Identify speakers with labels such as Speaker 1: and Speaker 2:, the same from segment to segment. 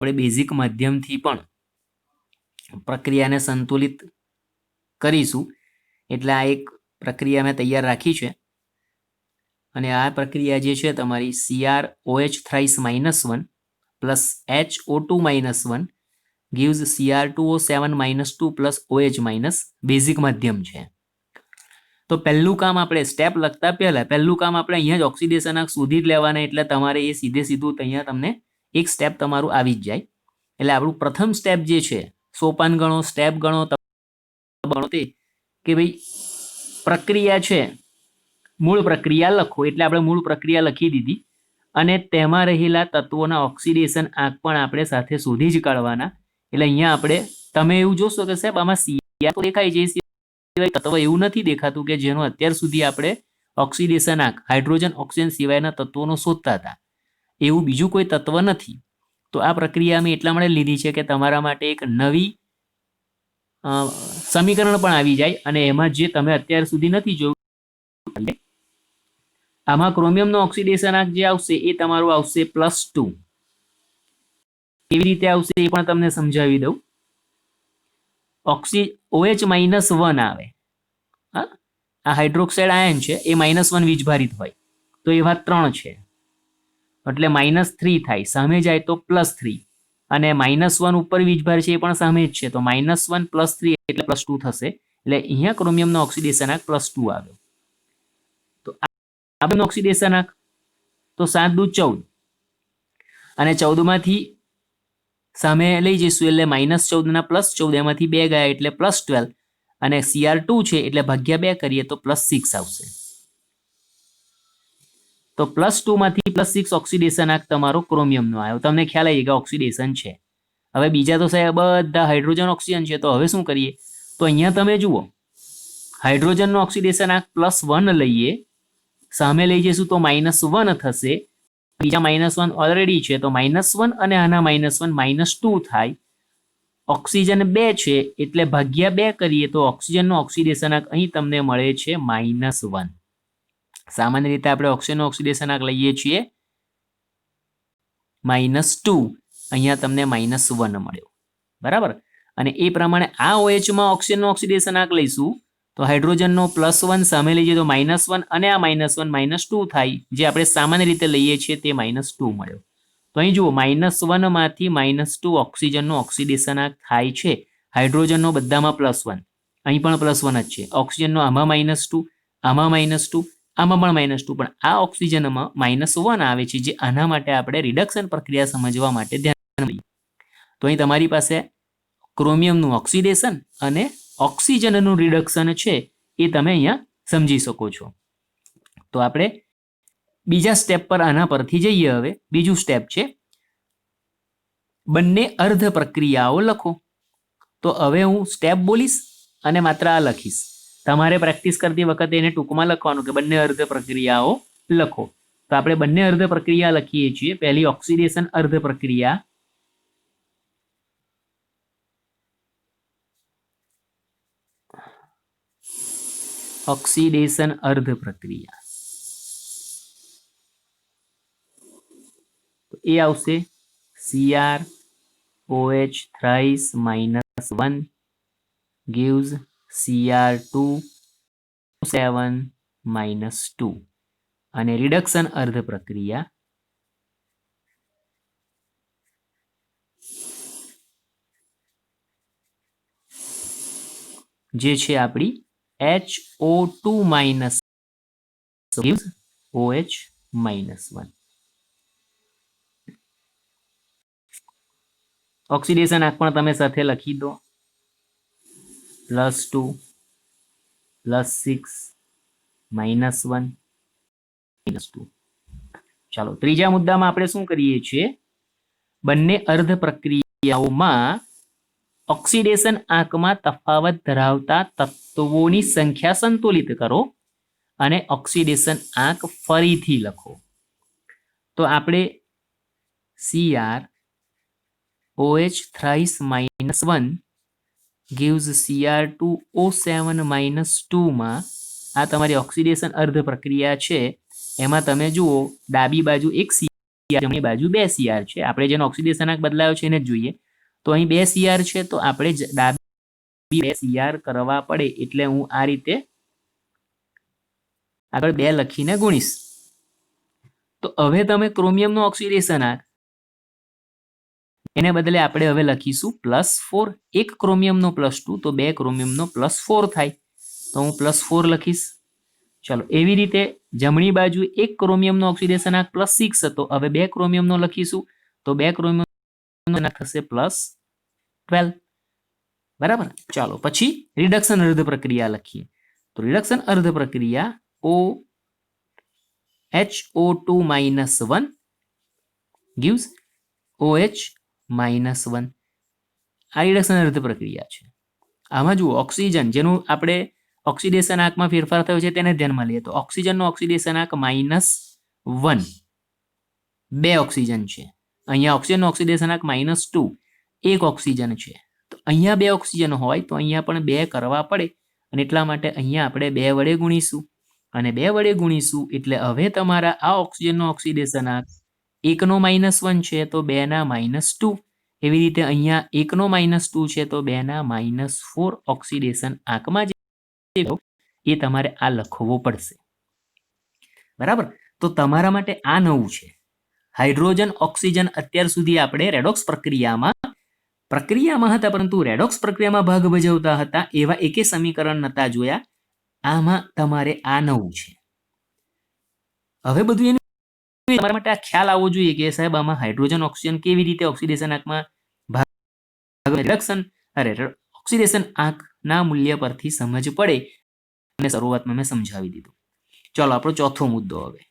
Speaker 1: આપણે બેઝિક માધ્યમથી પણ પ્રક્રિયાને સંતુલિત કરીશું. એટલે આ એક પ્રક્રિયા મેં તૈયાર રાખી છે અને આ પ્રક્રિયા જે છે તમારી CrOH thrice -1 plus HO2 -1 gives Cr2O7 -2 plus OH minus basic માધ્યમ છે. તો પહેલું કામ આપણે સ્ટેપ લખતા પહેલા પહેલું કામ આપણે અહીંયા જ ઓક્સિડેશન શોધી જ લેવાના, એટલે તમારે એ સીધું અહીંયા તમને એક સ્ટેપ તમારું આવી જ જાય. એટલે આપણું પ્રથમ સ્ટેપ જે છે, સોપાન ગણો, સ્ટેપ ગણો, તે કે ભાઈ પ્રક્રિયા છે, મૂળ પ્રક્રિયા લખો. એટલે આપણે મૂળ પ્રક્રિયા લખી દીધી અને તેમાં રહેલા તત્વોના ઓક્સિડેશન આંક પણ આપણે સાથે શોધી જ કાઢવાના. એટલે અહીંયા આપણે તમે એવું જોશો કે સાહેબ આમાં Cr તો દેખાય છે, સિવાય તત્વ એવું નથી દેખાતું કે જેનો અત્યાર સુધી આપણે ઓક્સિડેશન આંક હાઇડ્રોજન ઓક્સિજન સિવાયના તત્વોનો શોધતા હતા. એવું બીજું કોઈ તત્વ નથી. તો આ પ્રક્રિયા અમે એટલા માટે લીધી છે કે તમારા માટે એક નવી સમીકરણ પણ આવી જાય અને એમાં જે તમે અત્યાર સુધી નથી જોયું, આમાં ક્રોમિયમનો ઓક્સિડેશન આંક જે આવશે એ તમારું આવશે +2. કેવી રીતે આવશે એ પણ તમને સમજાવી દઉં. OH -1 આવે, હા, આ હાઇડ્રોક્સાઇડ આયન છે એ -1 વીજભારિત હોય તો એવા 3 છે એટલે -3 થાય, સામે જાય તો +3 અને -1 ઉપર વીજભાર છે એ પણ સામે જ છે તો -1 + 3 એટલે +2 થશે. એટલે અહીંયા ક્રોમિયમનો ઓક્સિડેશન આંક +2 આવ્યો. તો આ ઓક્સિડેશન આંક તો 7 દુ 14 અને 14 માંથી સામે લઈ જઈશું એટલે -14 ના +14 એમાંથી 2 ગયા એટલે +12 અને Cr2 છે એટલે ભાગ્યા 2 કરીએ તો +6 આવશે. તો +2 માંથી +6 ઓક્સિડેશન આંક તમારો ક્રોમિયમનો આવ્યો. તમને ખ્યાલ આવી કે ઓક્સિડેશન છે. હવે બીજા તો સાહેબ બધા હાઇડ્રોજન ઓક્સિજન છે. તો હવે શું કરીએ, તો અહીંયા તમે જુઓ હાઇડ્રોજનનો ઓક્સિડેશન આંક +1 લઈએ, સામે લઈ જઈશું તો -1 થશે, બીજા -1 ઓલરેડી છે તો -1 અને આના -1 -2 થાય. ઓક્સિજન 2 છે એટલે ભાગ્યા 2 કરીએ તો ઓક્સિજનનો ઓક્સિડેશન આંક અહીં તમને મળે છે -1. સામાન્ય રીતે આપણે ઓક્સિજનનો ઓક્સિડેશન આંક લઈએ છીએ -2, અહીંયા તમને -1 મળ્યો, બરાબર. અને એ પ્રમાણે આ OH માં ઓક્સિજનનો ઓક્સિડેશન આંક લઈશું તો હાઇડ્રોજનનો +1 સામે લઈએ તો -1 અને આ -1 -2 થાય, જે આપણે સામાન્ય રીતે લઈએ છીએ તે -2 મળ્યો. તો અહીં જુઓ -1 માંથી -2 ઓક્સિજનનો ઓક્સિડેશન આંક થાય છે. હાઇડ્રોજનનો બધામાં +1, અહીં પણ +1 જ છે. ઓક્સિજનનો આમાં -2, આમાં -2, આમાં પણ -2, પણ આ ઓક્સિજનમાં -1 આવે છે, જે આના માટે આપણે રિડક્શન પ્રક્રિયા સમજવા માટે ધ્યાન લઈએ. તો અહીં તમારી પાસે ક્રોમિયમનું ઓક્સિડેશન અને ઓક્સિજનનું રિડક્શન છે એ તમે અહીંયા સમજી શકો છો. તો આપણે બીજા સ્ટેપ પર આના પરથી જઈએ. હવે બીજું સ્ટેપ છે બંને અર્ધ પ્રક્રિયાઓ લખો. તો હવે હું સ્ટેપ બોલીશ અને માત્ર આ લખીશ. તમારે પ્રેક્ટિસ કરતી વખતે એને ટૂંકમાં લખવાનું કે બંને અર્ધ પ્રક્રિયાઓ લખો. તો આપણે બંને અર્ધ પ્રક્રિયા લખીએ છીએ. પહેલી ઓક્સિડેશન અર્ધ પ્રક્રિયા, ઓક્સિડેશન અર્ધ પ્રક્રિયા તો એ આવશે CrOH thrice -1 gives Cr2O7 -2 અને રિડક્શન અર્ધ પ્રક્રિયા જે છે આપણી HO2 gives OH -1. ઓક્સિડેશન આંક પણ તમે સાથે લખી દો, +2 +6 -1 -2. ચાલો ત્રીજા મુદ્દામાં આપણે શું કરીએ છીએ, બંને અર્ધ પ્રક્રિયાઓમાં ઓક્સિડેશન આંકમાં તફાવત ધરાવતા તત્વોની સંખ્યા સંતુલિત કરો અને ઓક્સિડેશન આંક ફરીથી લખો. તો આપણે CrOH thrice -1 gives Cr2O7 -2 માં આ તમારી ઓક્સિડેશન અર્ધ પ્રક્રિયા છે. એમાં તમે જુઓ ડાબી બાજુ એક જમણી બાજુ 2 CR છે. આપણે જેનો ઓક્સિડેશનાંક બદલાયો છે એને જ જોઈએ. તો અહીં 2 CR છે તો આપણે ડાબી 2 CR કરવા પડે એટલે હું આ રીતે આગળ 2 લખીને ગુણીશ. તો હવે તમે ક્રોમિયમનો ઓક્સિડેશનાંક એને બદલે આપણે હવે લખીશું +4. એક ક્રોમિયમનો +2 તો 2 ક્રોમિયમનો +4 થાય. તો હું +4 લખીશ. ચલો એવી રીતે જમણી બાજુ એક ક્રોમિયમનો ઓક્સિડેશનાંક +6 હતો. હવે 2 ક્રોમિયમનો લખીશું તો 2 ક્રોમિયમનો થશે +12. બરાબર. ચાલો પછી રિડક્શન અર્ધ પ્રક્રિયા લખીએ. તો રિડક્શન અર્ધ પ્રક્રિયા HO2-1 gives OH-1. આ રિડક્શન અર્ધ પ્રક્રિયા છે. આમાં જુઓ ઓક્સિજન જેનું આપણે ઓક્સિડેશનાંકમાં ફેરફાર થયો છે તેને ધ્યાનમાં લઈએ તો ઓક્સિજનનો ઓક્સિડેશનાંક -1. 2 ઓક્સિજન છે. અહીંયા ઓક્સિજનનો ઓક્સિડેશનાંક -2. 1 ઓક્સિજન છે. તો અહીંયા 2 ઓક્સિજન હોય તો અહીંયા પણ 2 કરવા પડે અને એટલા માટે અહીંયા આપણે 2 વડે ગુણીશું અને 2 વડે ગુણીશું એટલે હવે તમારા આ ઓક્સિજનનો ઓક્સિડેશનાંક 1નો -1 છે તો 2ના -2. એવી રીતે અહીંયા 1નો -2 છે તો 2ના -4 ઓક્સિડેશન આંકમાં જે એ તમારે આ લખવો પડશે. બરાબર. તો તમારા માટે આ નવું છે. હાઇડ્રોજન ઓક્સિજન અત્યાર સુધી આપણે રેડોક્સ પ્રક્રિયામાં હતા પરંતુ રેડોક્સ પ્રક્રિયામાં ભાગ ભજવતા હતા એવા એકે સમીકરણ નતા જોયા. આમાં તમારે આ નવું છે. હવે બધું એનું તમારા માટે આ ખ્યાલ આવવો જોઈએ કે સાહેબ આમાં હાઇડ્રોજન ઓક્સિજન કેવી રીતે ઓક્સિડેશન આંકમાં ઓક્સિડેશન આંકના મૂલ્ય પરથી સમજ પડે અને શરૂઆતમાં મેં સમજાવી દીધું. ચાલો આપણો ચોથો મુદ્દો હવે.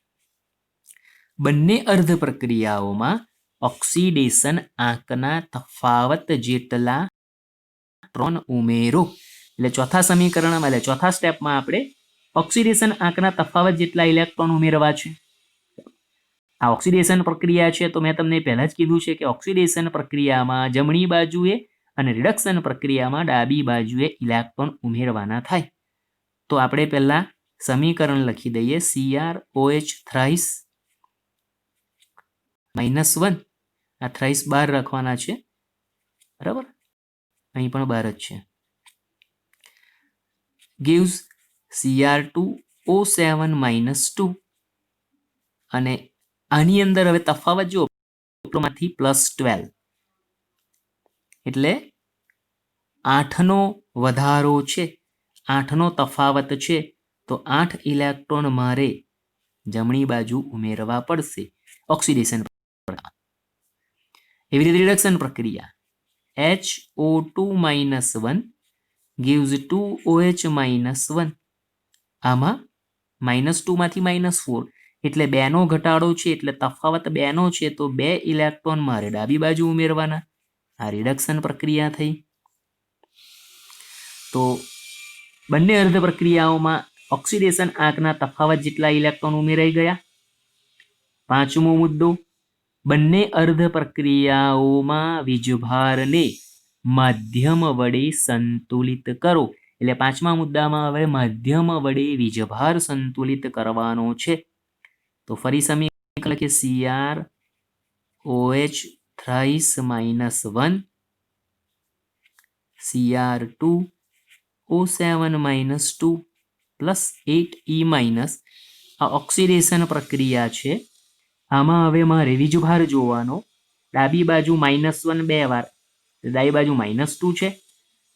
Speaker 1: બંને અર્ધ પ્રક્રિયાઓમાં ઓક્સિડેશન આંકના તફાવત જેટલા ઇલેક્ટ્રોન ઉમેરો. એટલે ચોથા સમીકરણમાં એટલે ચોથા સ્ટેપમાં આપણે ઓક્સિડેશન આંકના તફાવત જેટલા ઇલેક્ટ્રોન ઉમેરવા છે. આ ઓક્સિડેશન પ્રક્રિયા છે તો મેં તમને પહેલા જ કીધું છે કે ઓક્સિડેશન પ્રક્રિયામાં જમણી બાજુએ અને રિડક્શન પ્રક્રિયામાં ડાબી બાજુએ ઇલેક્ટ્રોન ઉમેરવાના થાય. તો આપણે પહેલા સમીકરણ લખી દઈએ CrOH થ્રાઇસ -1. આ થ્રાઇસ બહાર રાખવાના છે. બરાબર. અહીં પણ બહાર જ છે. gives Cr2O7-2 અને આની અંદર હવે તફાવત જો માંથી +12 એટલે 8નો વધારો છે, 8નો તફાવત છે તો 8 ઇલેક્ટ્રોન મારે જમણી બાજુ ઉમેરવા પડશે ઓક્સિડેશન. એવી રીતે રિડક્શન પ્રક્રિયા HO2-1 gives 2OH-1. આમાં -2 માંથી -4 એટલે 2નો ઘટાડો છે એટલે તફાવત 2નો છે તો 2 ઇલેક્ટ્રોન મારે ડાબી બાજુ ઉમેરવાના. આ રિડક્શન પ્રક્રિયા થઈ. તો બંને અર્ધ પ્રક્રિયાઓમાં ઓક્સિડેશન આંકના તફાવત જેટલા ઇલેક્ટ્રોન ઉમેરાઈ ગયા. પાંચમો મુદ્દો. બંને અર્ધ પ્રક્રિયાઓમાં વીજભારને માધ્યમ વડે સંતુલિત કરો. એટલે પાંચમા મુદ્દામાં હવે માધ્યમ વડે વીજભાર સંતુલિત કરવાનો છે. તો ફરી સમીકરણ લખીએ CrOH થ્રાઇસ -1 Cr2O7-2 +8E- આ ઓક્સિડેશન પ્રક્રિયા છે. આમાં હવે મારે વીજભાર જોવાનો. ડાબી બાજુ -1 2 વાર ડાબી બાજુ -2 છે,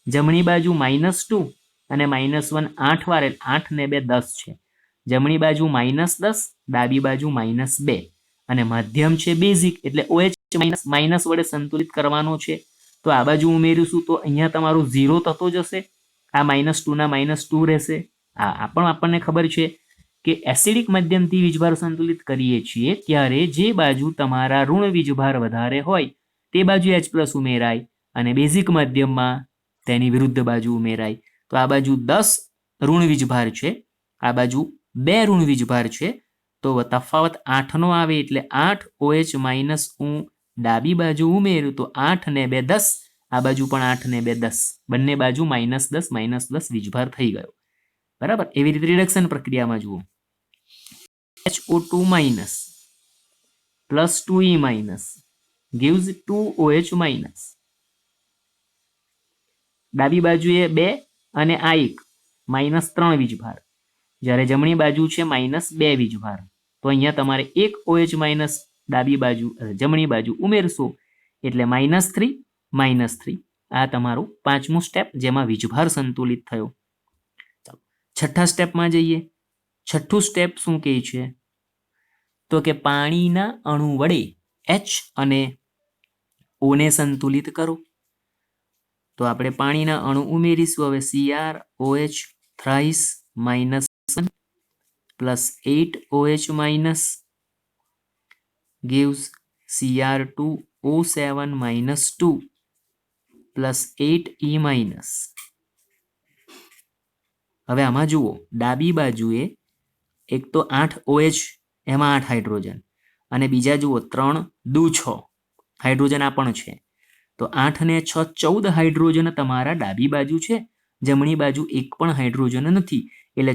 Speaker 1: જમણી બાજુ -2 અને -1 8 વાર એટલે 8 ને 2 10 છે. જમણી બાજુ -10 ડાબી બાજુ -2 અને માધ્યમ છે બેઝિક એટલે OH માઇનસ વડે સંતુલિત કરવાનો છે. તો આ બાજુ ઉમેરીશું તો અહીંયા તમારું 0 થતો જશે. આ -2 ના -2 રહેશે. આ પણ આપણને ખબર છે કે એસિડિક માધ્યમથી વીજભાર સંતુલિત કરીએ છીએ ત્યારે જે બાજુ તમારા ઋણ વીજભાર વધારે હોય તે બાજુ H+ ઉમેરાય અને બેઝિક માધ્યમમાં તેની વિરુદ્ધ બાજુ ઉમેરાય. તો આ બાજુ 10 ઋણ વીજભાર છે, આ બાજુ 2 ઋણ વીજભાર છે. તો તફાવત 8નો આવે એટલે 8 OH- હું ડાબી બાજુ ઉમેરું તો 8 ને 2 10. આ બાજુ પણ 8 ને 2 10. બંને બાજુ -10 વીજભાર થઈ ગયો. બરાબર. એવી રીતે રિડક્શન પ્રક્રિયામાં જુઓ HO2- plus 2E minus gives 2OH minus. ડાબી બાજુએ 2 અને આ 1 -3 વીજભાર, જ્યારે જમણી બાજુ છે -2 વીજભાર. તો અહીંયા તમારે 1 OH માઇનસ ડાબી બાજુ જમણી બાજુ ઉમેરશો એટલે -3 આ તમારું પાંચમું સ્ટેપ, જેમાં વીજભાર સંતુલિત થયો. ચાલો છઠ્ઠા સ્ટેપમાં જઈએ. છઠ્ઠું સ્ટેપ શું કહે છે? તો કે પાણીના અણુ વડે H અને O ને સંતુલિત કરો. તો આપણે પાણીના અણુ ઉમેરીશું. હવે CrOH thrice -1 plus 8OH minus gives Cr2O7 -2 plus 8E minus. હવે આમાં જુઓ, ડાબી બાજુએ એક તો 8OH, એમાં 8 હાઇડ્રોજન, અને બીજા જુઓ 3 દુ 6 હાઇડ્રોજન આ પણ છે. તો 8 ને 6 14 હાઇડ્રોજન તમારા ડાબી બાજુ છે, જમણી બાજુ એક પણ હાઇડ્રોજન નથી. એટલે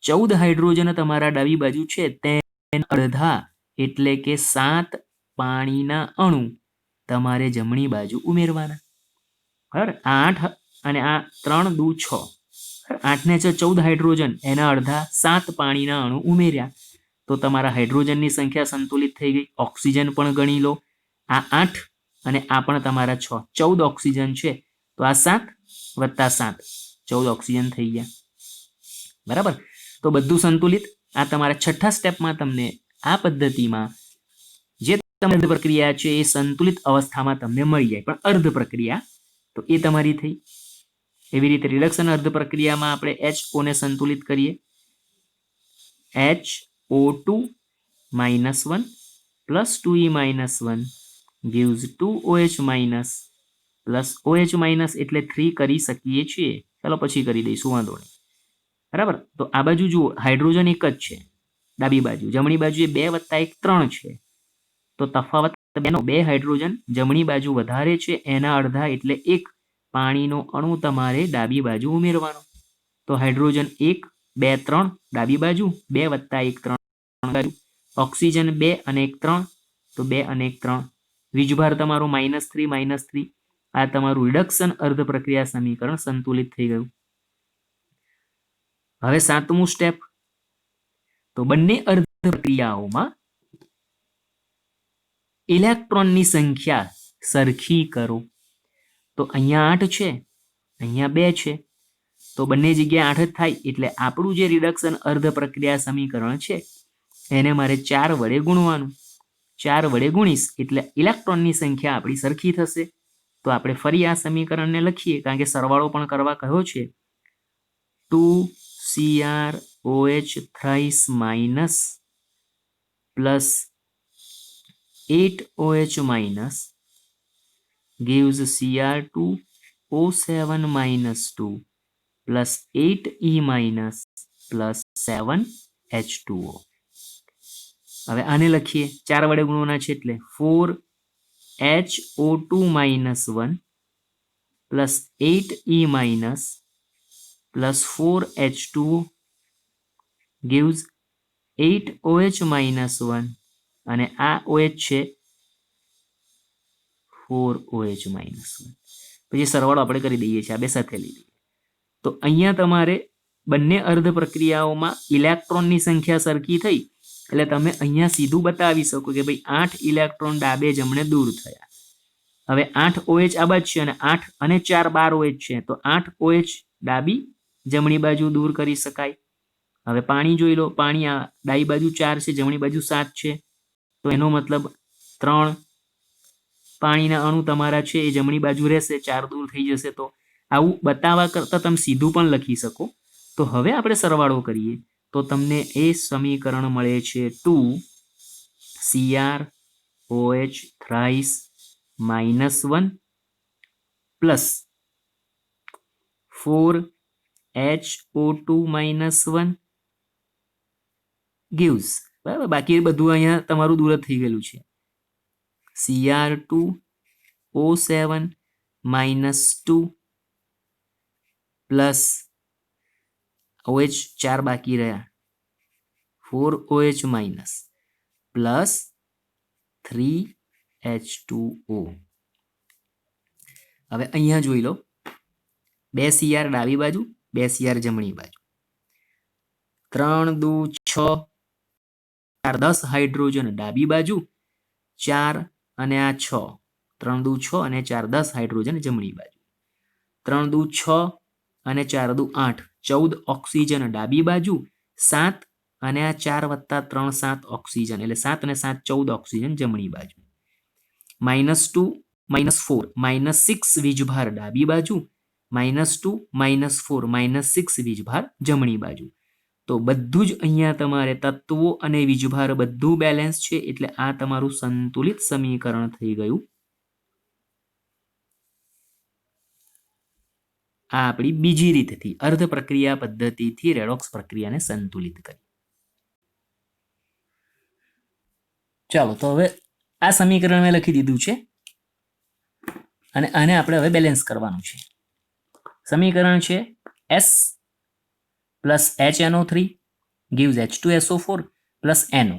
Speaker 1: 14 હાઇડ્રોજન તમારા ડાબી બાજુ છે, તેના અડધા એટલે કે 7 પાણીના અણુ તમારે જમણી બાજુ ઉમેરવાના. બરાબર? 8 અને આ 3 દુ 6, 8 ને 6 14 હાઇડ્રોજન, એના અડધા 7 પાણીના અણુ ઉમેર્યા. તો તમારા હાઇડ્રોજનની સંખ્યા સંતુલિત થઈ ગઈ. ઓક્સિજન પણ ગણી લો. આ 8 અને આ પણ તમારા 6, 14 ઓક્સિજન છે. તો આ 7 વત્તા 7 14 ઓક્સિજન થઈ ગયા. બરાબર? તો બધું સંતુલિત. આ તમારા છઠ્ઠા સ્ટેપમાં તમને આ પદ્ધતિમાં જે અર્ધ પ્રક્રિયા છે એ સંતુલિત અવસ્થામાં તમને મળી જાય. પણ અર્ધ પ્રક્રિયા તો એ તમારી થઈ. એવી રીતે રિડક્શન અર્ધ પ્રક્રિયામાં આપણે HO ને સંતુલિત કરીએ. HO2 -1 plus 2E -1 gives 2OH minus plus OH minus એટલે 3 કરી શકીએ છીએ. ચાલો પછી કરી દઈશું, વાંધો નહીં. બરાબર? તો આ બાજુ જુઓ, હાઇડ્રોજન એક જ છે ડાબી બાજુ, જમણી બાજુએ 2 વત્તા 1 3 છે. તો તફાવત 2 હાઇડ્રોજન જમણી બાજુ વધારે છે, એના અડધા એટલે 1 પાણીનો અણુ તમારે ડાબી બાજુ ઉમેરવાનો. તો હાઇડ્રોજન 1 2 3 ડાબી બાજુ, 2 વત્તા 1 3 બાજુ. ઓક્સિજન 2 અને 1 3, તો 2 અને 1 3. વીજભાર તમારું -3 આ તમારું રિડક્શન અર્ધ પ્રક્રિયા સમીકરણ સંતુલિત થઈ ગયું. હવે સાતમું સ્ટેપ. તો બંને અર્ધ પ્રક્રિયાઓમાં ઇલેક્ટ્રોનની સંખ્યા સરખી કરો. તો અહીંયા 8 છે, અહીંયા 2 છે, તો બંને જગ્યાએ 8 જ થાય. એટલે આપણું જે રિડક્શન અર્ધ પ્રક્રિયા સમીકરણ છે એને મારે 4 વડે ગુણવાનું. 4 વડે ગુણીશ એટલે ઇલેક્ટ્રોનની સંખ્યા આપણી સરખી થશે. તો આપણે ફરી આ સમીકરણને લખીએ, કારણ કે સરવાળો પણ કરવા કહ્યો છે. 2CrOH thrice minus plus 8OH minus gives Cr2O7 -2 plus 8E minus plus 7H2O. હવે આને લખીએ, 4 વડે ગુણવાના છે એટલે 4HO2 -1 plus 8E minus plus 4H2O gives 8OH -1 અને આ OH છે 4OH -1. પછી સરવાળો આપણે કરી દઈએ છીએ, આ બે સાથે લઈ લઈએ. તો અહીંયા તમારે બંને અર્ધ પ્રક્રિયાઓમાં ઇલેક્ટ્રોનની સંખ્યા સરખી થઈ એટલે તમે અહીંયા સીધું બતાવી શકો કે ભાઈ 8 ઇલેક્ટ્રોન ડાબે જમણે દૂર થયા. હવે 8 OH આ બાજુ છે અને 8 અને 4 12 OH છે, તો 8 OH ડાબી જમણી બાજુ દૂર કરી શકાય. હવે પાણી જોઈ લો, પાણી આ ડાબી બાજુ 4 છે, જમણી બાજુ 7 છે, તો એનો મતલબ 3 પાણીના અણુ તમારા છે એ જમણી બાજુ રહેશે, 4 દૂર થઈ જશે. તો આવું બતાવવા કરતાં તમે સીધું પણ લખી શકો. તો હવે આપણે સરવાળો કરીએ તો તમને એ સમીકરણ મળે છે 2CrOH thrice -1 plus 4HO2 -1 gives, બરાબર, બાકી બધું અહીંયા તમારું દૂર જ થઈ ગયેલું છે. Cr2O7 -2 પ્લસ OH 4 બાકી રહ્યા, 4OH માઇનસ પ્લસ 3H2O. હવે અહીંયા જોઈ લો, 2 CR ડાબી બાજુ, 2 CR જમણી બાજુ, 3 દુ 6, 4 10 હાઇડ્રોજન ડાબી બાજુ, 4 અને આ 6, 3 દુ 6 અને 4 10 હાઇડ્રોજન જમણી બાજુ, 3 દુ 6 અને 4 દુ 8, 14 ઓક્સિજન ડાબી બાજુ, 7 અને આ 4 વત્તા 3 7 ઓક્સિજન, એટલે 7 અને 7 14 ઓક્સિજન જમણી બાજુ, -2 -4 -6 વીજભાર ડાબી બાજુ, -2 -4 -6 વીજભાર જમણી બાજુ. તો બધું જ અહીંયા તમારે તત્વો અને વીજભાર બધું બેલેન્સ છે, એટલે આ તમારું સંતુલિત સમીકરણ થઈ ગયું. આ આપણી બીજી રીતથી અર્ધ પ્રક્રિયા પદ્ધતિથી રેડોક્સ પ્રક્રિયાને સંતુલિત કરી. ચાલો, તો હવે આ સમીકરણ મેં લખી દીધું છે અને આને આપણે હવે બેલેન્સ કરવાનું છે. સમીકરણ છે S plus HNO3 gives H2SO4 plus NO.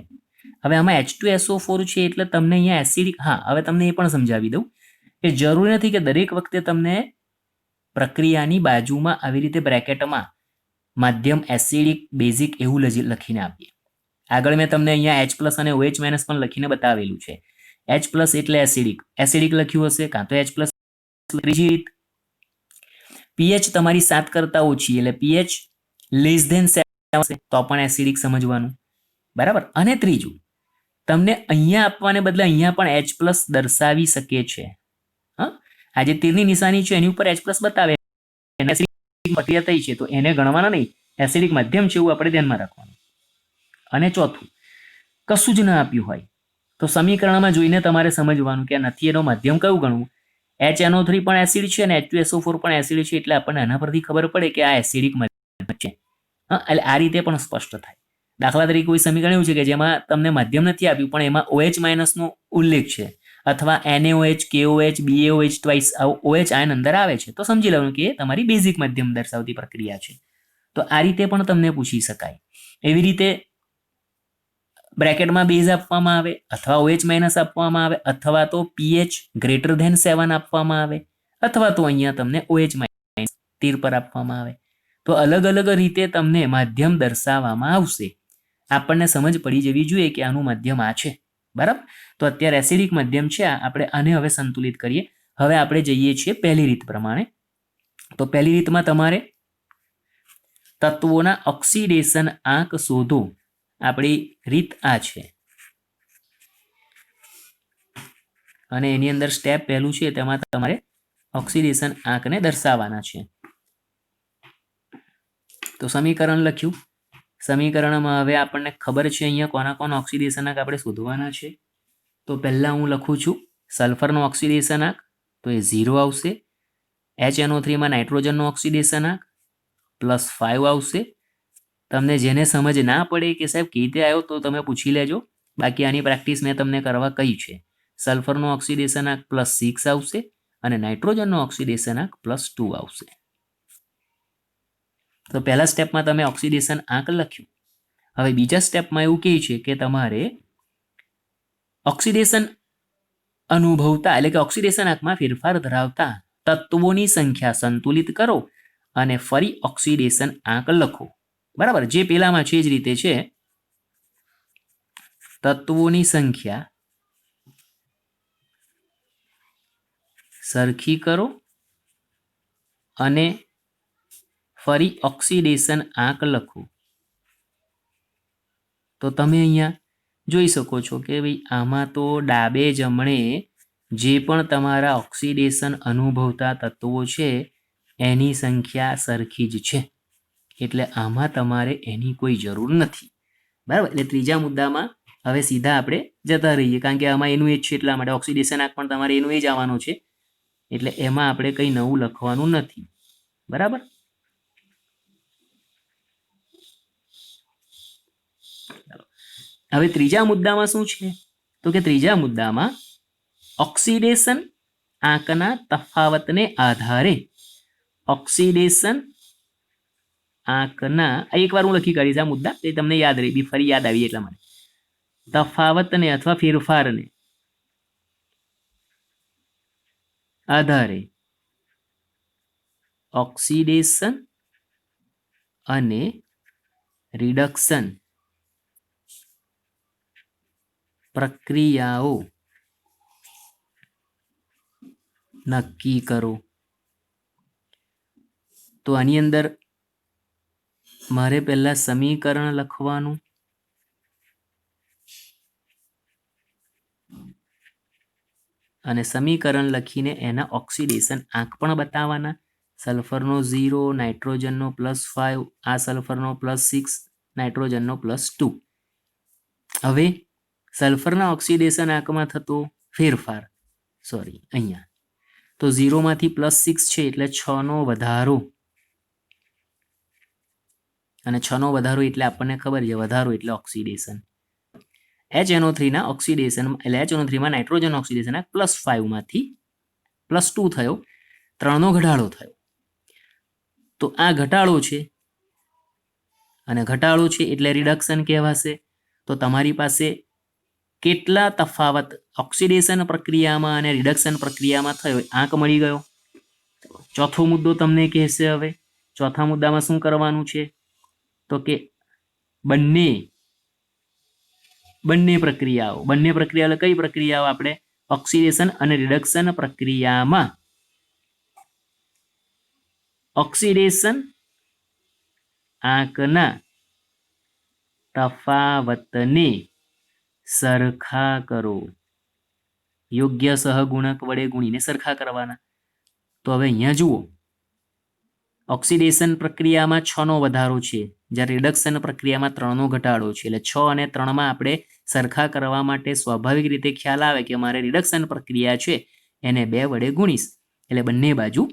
Speaker 1: હવે આમાં H2SO4 છે એટલે તમને અહીંયા એસિડિક, હા હવે તમને એ પણ સમજાવી દઉં કે જરૂરી નથી કે દરેક વખતે તમને પ્રક્રિયાની બાજુમાં આવી રીતે બ્રેકેટમાં માધ્યમ એસિડિક બેઝિક એવું લખીને આપીએ. આગળ મેં તમને અહીંયા H+ અને OH- પણ લખીને બતાવેલું છે. H+ એટલે એસિડિક, એસિડિક લખ્યું હશે, કાં તો H+. ત્રીજી રીત, pH તમારી 7 કરતા ઓછી એટલે pH <7 હશે તો પણ એસિડિક સમજવાનું, બરાબર. અને ત્રીજું, તમને અહીંયા આપવાને બદલે અહીંયા પણ H+ દર્શાવી શકે છે. હા, આ જે તીરની નિશાની છે એની ઉપર H+ બતાવે, એસિડિક પ્રક્રિયા થઈ છે તો એને ગણવાના નહીં, એસિડિક માધ્યમ છે એવું આપણે ધ્યાનમાં રાખવાનું. અને ચોથું, કશું જ ના આપ્યું હોય તો સમીકરણમાં જોઈને તમારે સમજવાનું કે નથી એનો માધ્યમ કયું ગણવું. HNO3 પણ એસિડ છે અને H2SO4 પણ એસિડ છે, એટલે આપણને આના પરથી ખબર પડે કે આ એસિડિક માધ્યમ છે. હા, એટલે આ રીતે પણ સ્પષ્ટ થાય. દાખલા તરીકે કોઈ સમીકરણ એવું છે કે જેમાં તમને માધ્યમ નથી આપ્યું પણ એમાં OH- નો ઉલ્લેખ છે, અથવા NaOH, KOH, BaOH twice OH ion અંદર આવે છે, તો સમજી લેવાનું કે તમારી બેઝિક માધ્યમ દર્શાવતી પ્રક્રિયા છે. તો આ રીતે પણ તમને પૂછી શકાય. એવી રીતે બ્રેકેટમાં બેઝ આપવામાં આવે, અથવા OH- આપવામાં આવે, અથવા તો pH > 7 આપવામાં આવે, અથવા તો અહીંયા તમને OH- તીર પર આપવામાં આવે. તો અલગ અલગ રીતે તમને માધ્યમ દર્શાવવામાં આવશે. આપણને સમજ પડી જવી જોઈએ કે આનું માધ્યમ આ છે, બરાબર. તો અત્યારે એસિડિક માધ્યમ છે, આપણે આને હવે સંતુલિત કરીએ. હવે આપણે જઈએ છીએ પહેલી રીત પ્રમાણે. તો પહેલી રીતમાં તમારે તત્વોના ઓક્સિડેશન આંક શોધો. આપણી રીત આ છે અને એની અંદર સ્ટેપ પહેલું છે, તેમાં તમારે ઓક્સિડેશન આંકને દર્શાવવાના છે. તો સમીકરણ લખ્યું. સમીકરણમાં હવે આપણને ખબર છે અહીંયા કોના કોના ઓક્સિડેશન આંક આપણે શોધવાના છે. તો પહેલા હું લખું છું સલ્ફરનો ઓક્સિડેશન આંક, તો એ 0 આવશે. HNO3 માં નાઇટ્રોજનનો ઓક્સિડેશન આંક +5 આવશે. તમને જેને સમજ ના પડે કે સાહેબ કેવી રીતે આવ્યો તો તમે પૂછી લેજો, બાકી આની પ્રેક્ટિસ મેં તમને કરવા કહી છે. સલ્ફરનો ઓક્સિડેશન આંક +6 આવશે અને નાઇટ્રોજનનો ઓક્સિડેશન આંક +2 આવશે. તો પહેલા સ્ટેપમાં તમે ઓક્સિડેશન આંક લખ્યું. હવે બીજા સ્ટેપમાં એવું કહે છે કે તમારે ઓક્સિડેશન અનુભવતા એટલે કે ઓક્સિડેશન આંકમાં ફેરફાર ધરાવતા તત્વોની સંખ્યા સંતુલિત કરો અને ફરી ઓક્સિડેશન આંક લખો, બરાબર. જે પેલામાં છે જ રીતે છે, તત્વોની સંખ્યા સરખી કરો અને ફરી ઓક્સિડેશન આંક લખો. તો તમે અહીંયા જોઈ શકો છો કે ભાઈ આમાં તો ડાબે જમણે જે પણ તમારા ઓક્સિડેશન અનુભવતા તત્વો છે એની સંખ્યા સરખી જ છે, એટલે આમાં તમારે એની કોઈ જરૂર નથી, બરાબર. એટલે ત્રીજા મુદ્દામાં હવે સીધા આપણે જતા રહીએ, કારણ કે આમાં એનું એ જ છે, એટલા માટે ઓક્સિડેશન આંક પણ તમારે એનું એ જ આવવાનું છે, એટલે એમાં આપણે કંઈ નવું લખવાનું નથી, બરાબર. હવે ત્રીજા મુદ્દામાં શું છે, તો કે ત્રીજા મુદ્દામાં ઓક્સિડેશન આંકના તફાવતને આધારે ઓક્સિડેશન આંકના, એકવાર હું લખી કાઢીશ આ મુદ્દા, તે તમને યાદ રહી, ફરી યાદ આવી એટલા માટે. તફાવતને અથવા ફેરફારને આધારે ઓક્સિડેશન અને રિડક્શન પ્રક્રિયાઓ નક્કી કરો. તો આની અંદર મારે પહેલા સમીકરણ લખવાનું, અને સમીકરણ લખીને એના ઓક્સિડેશન આંક પણ બતાવવાના. સલ્ફરનો 0, નાઇટ્રોજનનો +5, આ સલ્ફરનો +6, નાઇટ્રોજનનો +2. હવે સલ્ફરના ઓક્સિડેશન આંકમાં થતો ફેરફાર, સોરી અહીંયા તો 0 માંથી +6 છે એટલે 6 નો વધારો, અને 6 નો વધારો એટલે આપણને ખબર છે વધારો એટલે ઓક્સિડેશન. HNO3 ના ઓક્સિડેશન એટલે HNO3 માં નાઇટ્રોજન ઓક્સિડેશન +5 માંથી +2 થયો, 3 નો ઘટાડો થયો. તો આ ઘટાડો છે, અને ઘટાડો છે એટલે રિડક્શન કહેવાશે. તો તમારી પાસે કેટલા તફાવત ઓક્સિડેશન પ્રક્રિયામાં અને રિડક્શન પ્રક્રિયામાં થયો આંક મળી ગયો. ચોથો મુદ્દો તમને કહેશે. હવે ચોથા મુદ્દામાં શું કરવાનું છે તો કે બંને પ્રક્રિયાઓ કઈ પ્રક્રિયાઓ? આપણે ઓક્સિડેશન અને રિડક્શન પ્રક્રિયામાં ઓક્સિડેશન આંકના તફાવતને સરખા કરો. યોગ્ય સહગુણક વડે ગુણીને સરખા કરવાના. તો હવે અહીંયા જુઓ, ઓક્સિડેશન પ્રક્રિયામાં 6 નો વધારો છે, જ્યારે રિડક્શન પ્રક્રિયામાં 3 નો ઘટાડો છે. એટલે 6 અને 3 માં આપણે સરખા કરવા માટે સ્વાભાવિક રીતે ખ્યાલ આવે કે મારે રિડક્શન પ્રક્રિયા છે એને 2 વડે ગુણીશ એટલે બંને બાજુ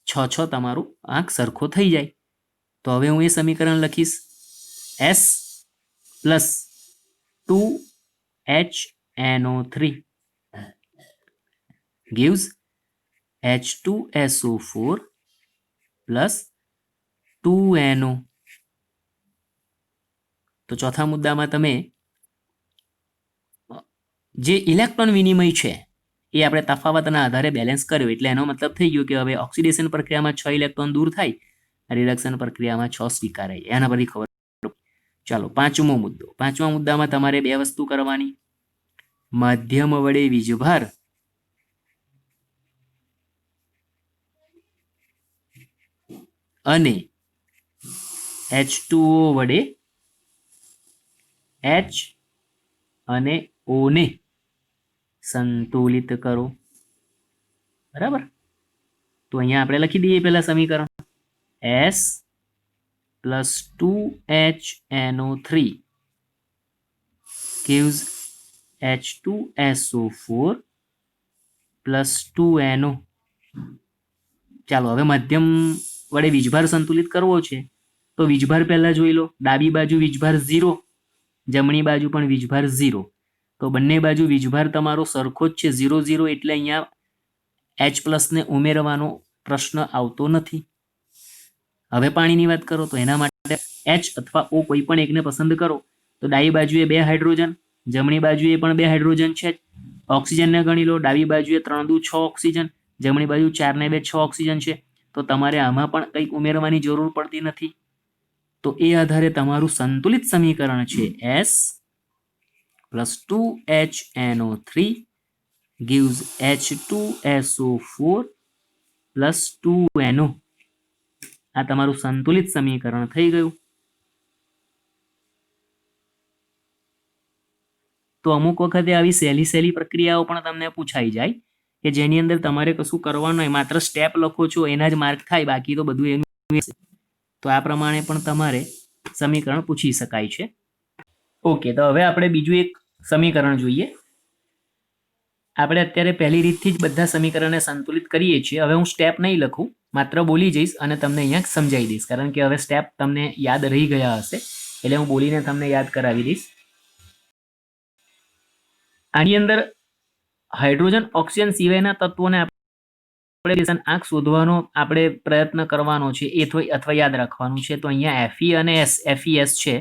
Speaker 1: 6 તમારું આંક સરખો થઈ જાય. તો હવે હું એ સમીકરણ લખીશ. S + 2HNO3 gives H2SO4 + 2NO. તો ચોથા મુદ્દામાં તમે જે ઇલેક્ટ્રોન વિનિમય છે એ આપણે તફાવતના આધારે બેલેન્સ કર્યો. એટલે એનો મતલબ થઈ ગયો કે હવે ઓક્સિડેશન પ્રક્રિયામાં 6 ઇલેક્ટ્રોન દૂર થાય, રિડક્શન પ્રક્રિયામાં 6 સ્વીકારાય. એના પરથી ખબર. ચાલો પાંચમો મુદ્દો. પાંચમા મુદ્દામાં તમારે 2 વસ્તુ કરવાની. માધ્યમ વડે વીજભાર અને H2O વડે H અને O ને સંતુલિત કરો. બરાબર? તો અહીંયા આપણે લખી દઈએ પહેલા સમીકરણ. S + 2HNO3 gives H2SO4 + 2NO. ચાલો હવે માધ્યમ વડે વીજભાર સંતુલિત કરવો છે તો વીજભાર પહેલા જોઈ લો. ડાબી બાજુ વીજભાર 0, જમણી બાજુ પણ વીજભાર 0. તો બંને બાજુ વીજભાર તમારો સરખો જ છે 0 0, એટલે અહીંયા H+ ને ઉમેરવાનો પ્રશ્ન આવતો નથી. હવે પાણીની વાત કરો તો એના માટે H અથવા O કોઈ પણ એકને પસંદ કરો. તો ડાબી બાજુએ 2 હાઇડ્રોજન, જમણી બાજુએ પણ 2 હાઇડ્રોજન છે. ઓક્સિજનને ગણી લો. ડાબી બાજુએ 3 દુ 6 ઓક્સિજન, જમણી બાજુ 4 ને 2 6 ઓક્સિજન છે. તો તમારે આમાં પણ કંઈક ઉમેરવાની જરૂર પડતી નથી. તો એ આધારે તમારું સંતુલિત સમીકરણ છે S + 2HNO3 gives H2SO4 + 2NO. આ તમારું સંતુલિત સમીકરણ થઈ ગયું. તો અમુક વખતે આવી સહેલી પ્રક્રિયાઓ પણ તમને પૂછાઈ જાય કે જેની અંદર તમારે કશું કરવાનું હોય, માત્ર સ્ટેપ લખો છો એના જ માર્ક થાય, બાકી તો બધું એનું. તો આ પ્રમાણે પણ તમારે સમીકરણ પૂછી શકાય છે. ઓકે, તો હવે આપણે બીજું એક સમીકરણ જોઈએ. આપણે અત્યારે પહેલી રીતથી જ બધા સમીકરણને સંતુલિત કરીએ છીએ. હવે હું સ્ટેપ નહીં લખું, માત્ર બોલી જઈશ અને તમને અહીંયા સમજાવી દઈશ, કારણ કે હવે સ્ટેપ તમને યાદ રહી ગયા હશે એટલે હું બોલીને તમને યાદ કરાવી દઈશ. આની અંદર હાઇડ્રોજન ઓક્સિજન સિવાયના તત્વોને આપણે આંક શોધવાનો આપણે પ્રયત્ન કરવાનો છે અથવા યાદ રાખવાનું છે. તો અહીંયા Fe અને FeS છે.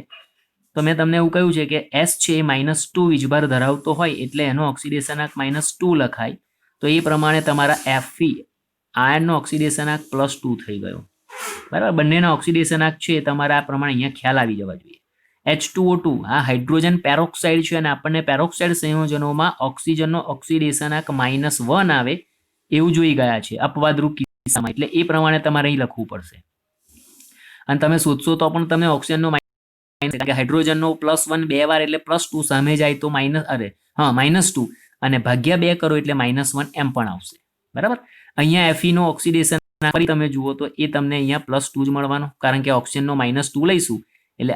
Speaker 1: તો મેં તમને એવું કહ્યું છે કે S છે એ -2 વીજભાર ધરાવતો હોય એટલે એનો ઓક્સિડેશન આંક -2 લખાય. તો એ પ્રમાણે તમારા Fe આયર્નનો ઓક્સિડેશનાંક +2 થઈ ગયો, બરાબર. બંનેના ઓક્સિડેશનાંક છે તમારા આ પ્રમાણે અહીંયા ખ્યાલ આવી જવા જોઈએ. H2O2 આ હાઇડ્રોજન પેરોક્સાઇડ છે અને આપણને પેરોક્સાઇડ સંયોજનોમાં ઓક્સિજનનો ઓક્સિડેશનાંક -1 આવે એવું જોઈ ગયા છે અપવાદરૂપ કિસ્સામાં, એટલે એ પ્રમાણે તમારે અહીં લખવું પડશે. અને તમે શોધશો તો પણ તમે ઓક્સિજનનો હાઇડ્રોજનનો +1 બે વાર એટલે +2 સામે જાય તો -2 અને ભાગ્યા 2 કરો એટલે -1 એમ પણ આવશે, બરાબર. અહીંયા Fe નો ઓક્સિડેશન ફરી તમે જુઓ તો એ તમને અહીંયા +2 જ મળવાનો, કારણ કે ઓક્સિજનનો -2 લઈશું એટલે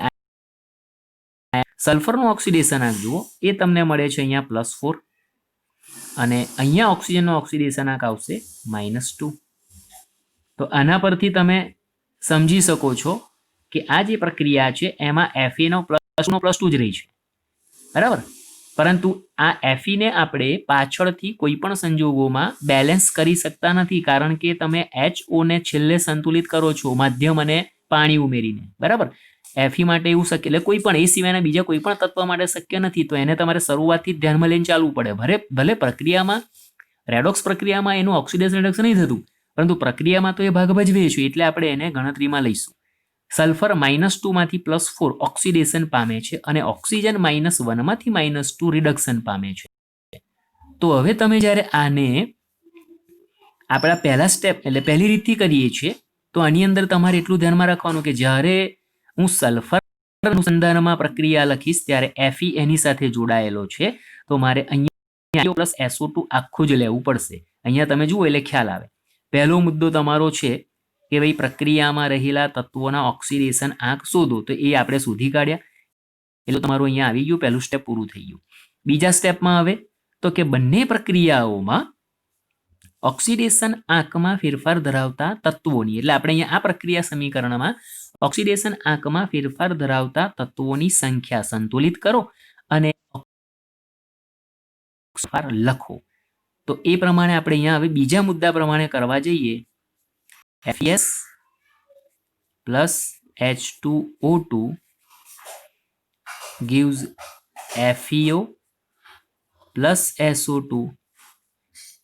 Speaker 1: સલ્ફરનું ઓક્સિડેશનાંક જુઓ એ તમને મળે છે અહીંયા +4 અને અહીંયા ઓક્સિજનનો ઓક્સિડેશનાંક આવશે -2. તો આના પરથી તમે સમજી શકો છો કે આ જે પ્રક્રિયા છે એમાં Fe નો +2 જ રહી છે, બરાબર. પરંતુ આ Fe ને આપણે પાછળથી કોઈ પણ સંજોગોમાં બેલેન્સ કરી શકતા નથી, કારણ કે તમે HO ને છેલ્લે સંતુલિત કરો છો માધ્યમ અને પાણી ઉમેરીને, બરાબર. Fe માટે એવું શક્ય, એટલે કોઈ પણ એ સિવાયના બીજા કોઈ પણ તત્વ માટે શક્ય નથી, તો એને તમારે શરૂઆતથી જ ધ્યાનમાં લઈને ચાલવું પડે. ભલે પ્રક્રિયામાં રેડોક્સ પ્રક્રિયામાં એનું ઓક્સિડેશન રિડક્શન નહીં થતું, પરંતુ પ્રક્રિયામાં તો એ ભાગ ભજવે છે, એટલે આપણે એને ગણતરીમાં લઈશું. સલ્ફર -2 માંથી +4 ઓક્સિડેશન પામે છે અને ઓક્સિજન -1 માંથી -2 રિડક્શન પામે છે. તો હવે તમે જ્યારે આને આપણા પહેલા સ્ટેપ એટલે પહેલી રીતથી કરીએ છીએ તો આની અંદર તમારે એટલું ધ્યાનમાં રાખવાનું કે જ્યારે હું સલ્ફર અનુસંધાનમાં પ્રક્રિયા લખીશ ત્યારે Fe એની સાથે જોડાયેલો છે, તો મારે અહીંયા SO2 આખું જ લેવું પડશે. અહીંયા તમે જુઓ એટલે ખ્યાલ આવે. પહેલો મુદ્દો તમારો છે કે ભાઈ પ્રક્રિયામાં રહેલા તત્વોના ઓક્સિડેશન આંક શોધો, તો એ આપણે શોધી કાઢ્યા એટલે તમારું અહીંયા આવી ગયું, પહેલું સ્ટેપ પૂરું થઈ ગયું. બીજા સ્ટેપમાં હવે તો કે બંને પ્રક્રિયાઓમાં ઓક્સિડેશન આંકમાં ફેરફાર ધરાવતા તત્વોની, એટલે આપણે અહીંયા આ પ્રક્રિયા સમીકરણમાં ઓક્સિડેશન આંકમાં ફેરફાર ધરાવતા તત્વોની સંખ્યા સંતુલિત કરો અને લખો. તો એ પ્રમાણે આપણે અહીંયા હવે બીજા મુદ્દા પ્રમાણે કરવા જઈએ. FeS plus H2O2 gives FeO plus SO2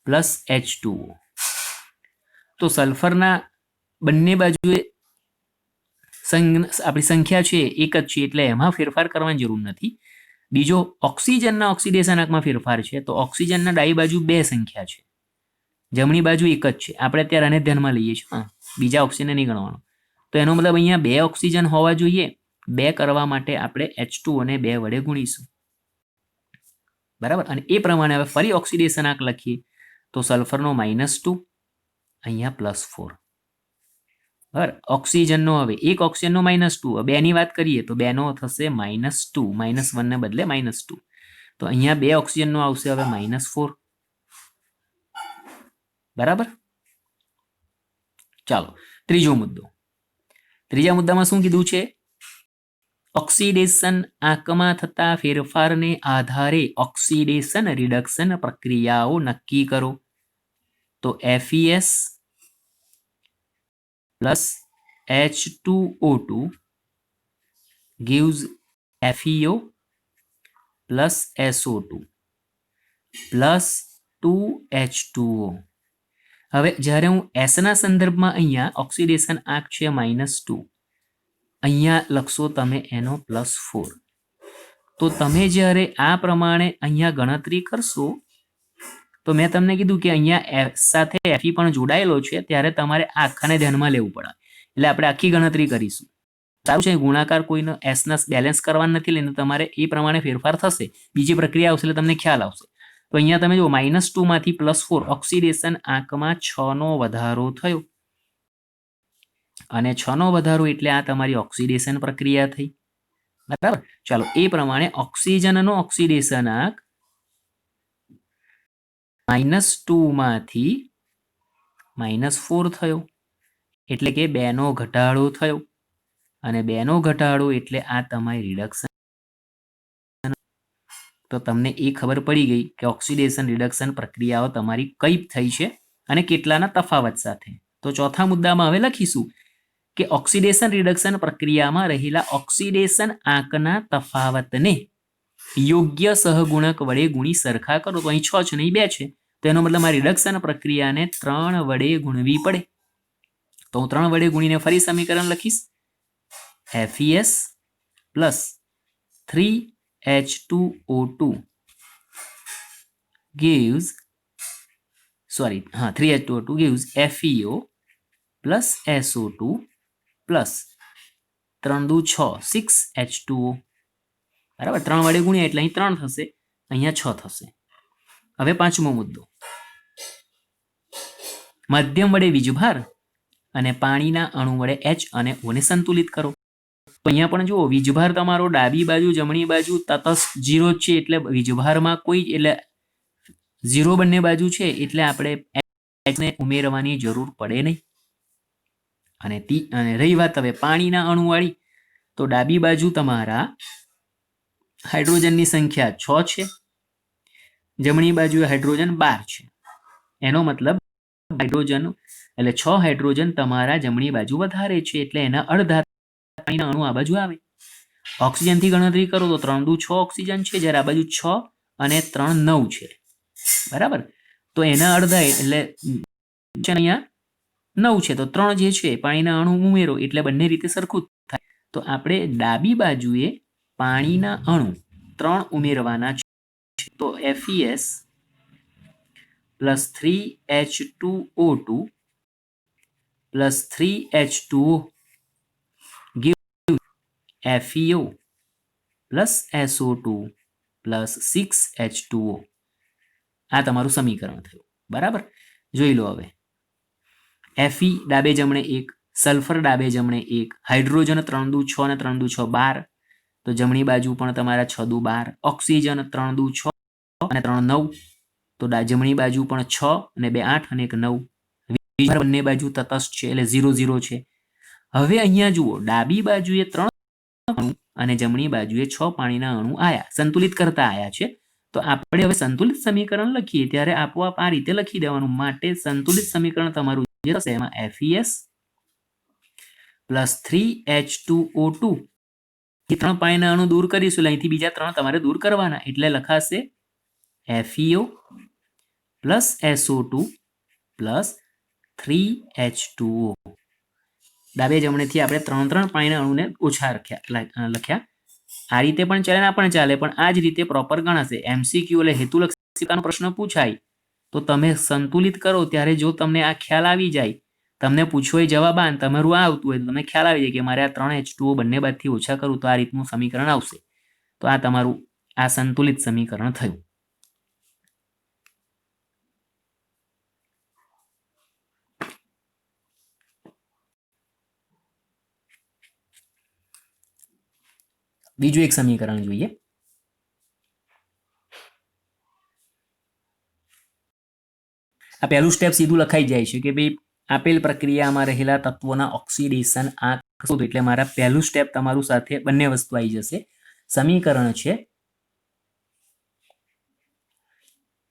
Speaker 1: plus H2O. તો સલ્ફરના બંને બાજુએ આપણી સંખ્યા છે એક જ છે, એટલે એમાં ફેરફાર કરવાની જરૂર નથી. બીજો ઓક્સિજનના ઓક્સિડેશનાંકમાં ફેરફાર છે, તો ઓક્સિજનના ડાબી બાજુ 2 સંખ્યા છે, જમણી બાજુ એક જ છે. આપણે અત્યારે આને ધ્યાનમાં લઈએ છીએ, બીજા ઓક્સિજન નહીં ગણવાનો. તો એનો મતલબ અહીંયા 2 ઓક્સિજન હોવા જોઈએ. 2 કરવા માટે આપણે H2O ને 2 વડે ગુણીશું, બરાબર. અને એ પ્રમાણે હવે ફરી ઓક્સિડેશનાંક લખીએ તો સલ્ફરનો -2 અહીંયા +4, બરાબર. ઓક્સિજનનો હવે એક ઓક્સિજનનો -2, 2 ની વાત કરીએ તો 2 નો થશે -2, -1 ને બદલે -2, તો અહીંયા 2 ઓક્સિજનનો આવશે હવે -4, બરાબર. ચાલો ત્રીજો મુદ્દો. ત્રીજા મુદ્દામાં શું કીધું છે? ઓક્સિડેશન આંકમાં થતા ફેરફારને આધારે ઓક્સિડેશન રિડક્શન પ્રક્રિયાઓ નક્કી કરો. તો FeS plus H2O2 gives FeO plus SO2 plus 2H2O. હવે જ્યારે હું એસના સંદર્ભમાં અહીંયા ઓક્સિડેશન આંક છે -2, અહીંયા લખશો તમે એનો +4. તો તમે જ્યારે આ પ્રમાણે અહીંયા ગણતરી કરશો તો મેં તમને કીધું કે અહીંયા S સાથે Fe પણ જોડાયેલો છે, ત્યારે તમારે આખાને ધ્યાનમાં લેવું પડે. એટલે આપણે આખી ગણતરી કરીશું. સારું છે, ગુણાકાર કોઈનો એસના બેલેન્સ કરવાનું નથી લઈને તમારે એ પ્રમાણે ફેરફાર થશે. બીજી પ્રક્રિયા આવશે એટલે તમને ખ્યાલ આવશે. તો અહીંયા તમે જુઓ -2 માંથી +4 ઓક્સિડેશન આંકમાં 6 નો વધારો થયો અને 6 નો વધારો એટલે આ તમારી ઓક્સિડેશન પ્રક્રિયા થઈ, બરાબર. ચાલો એ પ્રમાણે ઓક્સિજનનો ઓક્સિડેશન આંક -2 માંથી -4 થયો એટલે કે 2 નો ઘટાડો થયો અને 2 નો ઘટાડો એટલે આ તમારી રિડક્શન. તો તમને એ ખબર પડી ગઈ કે ઓક્સિડેશન રિડક્શન પ્રક્રિયાઓ તમારી કઈ થઈ છે અને કેટલાના તફાવત સાથે. તો ચોથા મુદ્દામાં હવે લખીશું કે ઓક્સિડેશન રિડક્શન પ્રક્રિયામાં રહેલા ઓક્સિડેશન આંકના તફાવતને યોગ્ય સહગુણક વડે ગુણી સરખા કરો. તો અહીં 6 છે નહીં 2 છે, તો એનો મતલબ આ રિડક્શન પ્રક્રિયાને 3 વડે ગુણવી પડે. તો હું 3 વડે ગુણીને ફરી સમીકરણ લખીશ. FeS plus 3H2O2 gives 3H2O2 gives FeO plus SO2 plus 3 દુ 6 6H2O. બરાબર, 3 વડે ગુણ્યા એટલે અહીં 3 થશે, અહીંયા 6 થશે. હવે પાંચમો મુદ્દો, મધ્યમ વડે વીજભાર અને પાણીના અણુ વડે H અને O ને સંતુલિત કરો. તો અહીંયા પણ જુઓ, વીજભાર તમારો ડાબી બાજુ જમણી બાજુ તટસ્થ 0 છે, એટલે વીજભારમાં કોઈ એટલે 0 બંને બાજુ છે, એટલે આપણે H ને ઉમેરવાની જરૂર પડે નહીં. અને રહી વાત હવે પાણીના અણુ વાળી, તો ડાબી બાજુ તમારા હાઇડ્રોજનની સંખ્યા 6 છે, જમણી બાજુ હાઇડ્રોજન 12 છે. એનો મતલબ હાઇડ્રોજન એટલે 6 હાઇડ્રોજન તમારા જમણી બાજુ વધારે છે, એટલે એના અડધા પાણીના અણુ આ બાજુ આવે. ઓક્સિજનથી ગણતરી કરો તો 3 દુ 6 ઓક્સિજન છે, જ્યારે આ બાજુ 6 અને 3 9 છે. બરાબર, તો એના અડધા એટલે અહીંયા 9 છે, તો 3 જે છે પાણીના અણુ ઉમેરો એટલે બંને રીતે સરખું થાય. તો આપણે ડાબી બાજુએ પાણીના અણુ 3 ઉમેરવાના છે. તો FeS plus 3H2O2 plus 3H2O give FeO plus SO2 plus 6H2O. આ તમારું સમીકરણ થયું. બરાબર, જોઈ લો હવે. Fe ડાબે જમણે 1, સલ્ફર ડાબે જમણે 1, હાઇડ્રોજન 3 દુ 6 અને 3 દુ 6 12, તો જમણી બાજુ પણ તમારા 6 દુ 12, ઓક્સિજન 3 દુ 6 અને 3 9, તો જમણી બાજુ પણ 6 અને 2 8 અને 1 9. વીજભાર બંને બાજુ તટસ્થ છે, એટલે 0 0 છે. હવે અહીંયા જુઓ, ડાબી બાજુએ 3 અણુ અને જમણી બાજુએ 6 પાણીના અણુ આયા, સંતુલિત કરતા આયા છે. તો આપણે હવે સંતુલિત સમીકરણ લખીએ ત્યારે આપોઆપ આ રીતે લખી દેવાનું. માટે સંતુલિત સમીકરણ તમારું જે થશે એમાં FeS પ્લસ 3H2O2 એ 3 પાણીના અણુ દૂર કરીશું, અહીંથી બીજા 3 તમારે દૂર કરવાના, એટલે લખાશે FeO plus SO2 plus 3H2O. ડાબે જમણેથી આપણે 3 પાણીના અણુને ઓછા લખ્યા. આ રીતે પણ ચાલે, ના પણ ચાલે, પણ આ જ રીતે પ્રોપર ગણાશે. MCQ એટલે હેતુલક્ષી પ્રશ્ન પૂછાય તો તમે સંતુલિત કરો ત્યારે જો તમને આ ખ્યાલ આવી જાય, તમને પૂછવો એ જવાબ આ તમારું આ આવતું હોય તો તમને ખ્યાલ આવી જાય કે મારે આ 3H2O બંને બાજુથી ઓછા કરું તો આ રીતનું સમીકરણ આવશે. તો આ તમારું આ સંતુલિત સમીકરણ થયું. બીજું એક સમીકરણ જોઈએ. આ પહેલું સ્ટેપ સીધું લખાઈ જાય છે કે ભાઈ આપેલ પ્રક્રિયામાં રહેલા તત્વોના ઓક્સિડેશન આંક શોધો. એટલે મારા પહેલું સ્ટેપ તમારું સાથે બંને વસ્તુ આવી જશે. સમીકરણ છે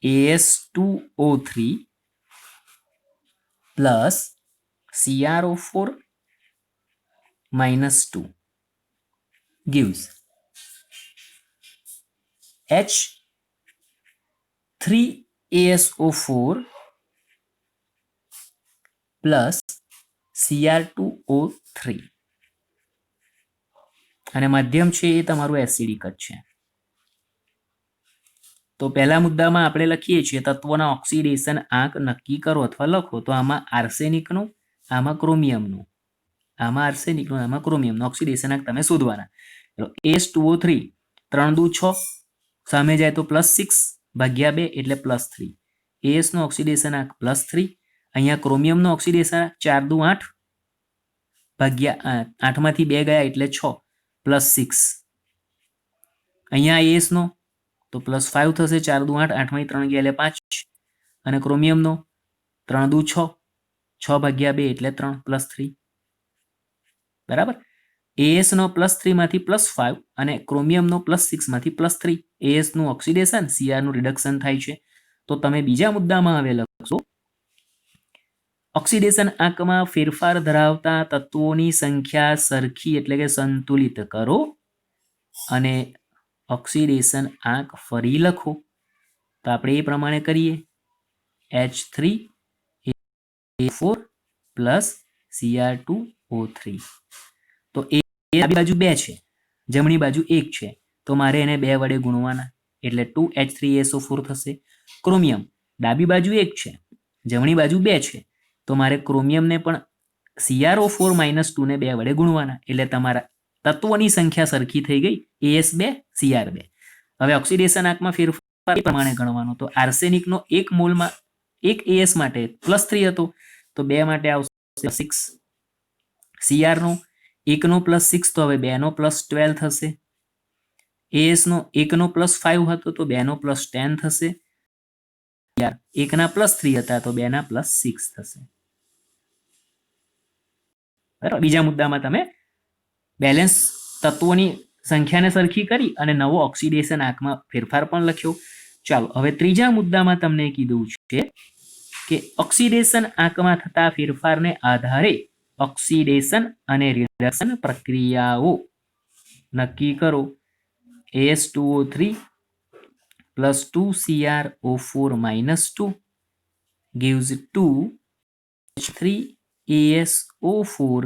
Speaker 1: AS2O3 plus CrO4 minus 2 gives H3ASO4 plus Cr2O3 અને માધ્યમ છે એ તમારું એસિડિક જ છે. તો પહેલા મુદ્દામાં આપણે લખીએ છીએ તત્વોના ઓક્સિડેશન આંક નક્કી કરો અથવા લખો. તો આમાં આર્સેનિકનું, આમાં ક્રોમિયમનું, આમાં આર્સેનિકનું, આમાં ક્રોમિયમનું ઓક્સિડેશન આંક તમે શોધવાના. AS2O3 3 દુ 6 સામે જાય તો +6 ભાગ્યા 2 એટલે +3. AS નો ઓક્સિડેશન આંક +3. અહીંયા ક્રોમિયમનો ઓક્સિડેશન આંક 4 દુ 8 ભાગ્યા 8 માંથી 2 ગયા એટલે 6 +6. અહીંયા AS નો તો +5 થશે, 4 દુ 8, 8 માંથી 3 ગયા એટલે 5. અને ક્રોમિયમનો 3 દુ 6, 6 ભાગ્યા 2 એટલે 3 +3. બરાબર. AS નો +3 માંથી +5 અને ક્રોમિયમનો +6 માંથી +3. AS નું ઓક્સિડેશન, Cr નું રિડક્શન થાય છે. તો તમે બીજા મુદ્દામાં હવે લખશો ઓક્સિડેશન આંકમાં ફેરફાર ધરાવતા તત્વોની સંખ્યા સરખી એટલે કે સંતુલિત કરો અને ઓક્સિડેશન આંક ફરી લખો. તો આપણે એ પ્રમાણે કરીએ. H3A4 plus Cr2O3. તો એ ડાબી બાજુ 2 છે, જમણી બાજુ 1 છે, તો મારે એને 2 વડે ગુણવાના એટલે 2H3SO4 થશે. ક્રોમિયમ ડાબી બાજુ 1 છે, જમણી બાજુ 2 છે, તો મારે ક્રોમિયમને પણ CrO4 - 2 ને 2 વડે ગુણવાના એટલે તમારા તત્વોની સંખ્યા સરખી થઈ ગઈ, AS2 Cr2. હવે ઓક્સિડેશન આંકમાં ફેરફાર એ પ્રમાણે ગણવાનો. તો આર્સેનિકનો 1 મોલમાં 1 AS માટે +3 હતો, તો 2 માટે આવશે 6. Cr નો 1 નો +6 તો હવે 2 નો +12 થશે. AS નો 1 નો +5 હતો તો 2 નો +10 થશે. 1 ના +3 હતા તો 2 ના +6 થશે. બરાબર. બીજા મુદ્દામાં તમે બેલેન્સ તત્વોની સંખ્યાને સરખી કરી અને નવો ઓક્સિડેશન આંકમાં ફેરફાર પણ લખ્યો. ચાલો હવે ત્રીજા મુદ્દામાં તમને કીધું છે કે ઓક્સિડેશન આંકમાં થતા ફેરફારને આધારે ઓક્સિડેશન અને રિડક્શન પ્રક્રિયાઓ નક્કી કરો. AS2O3 plus 2CrO4 minus 2 gives 2H3ASO4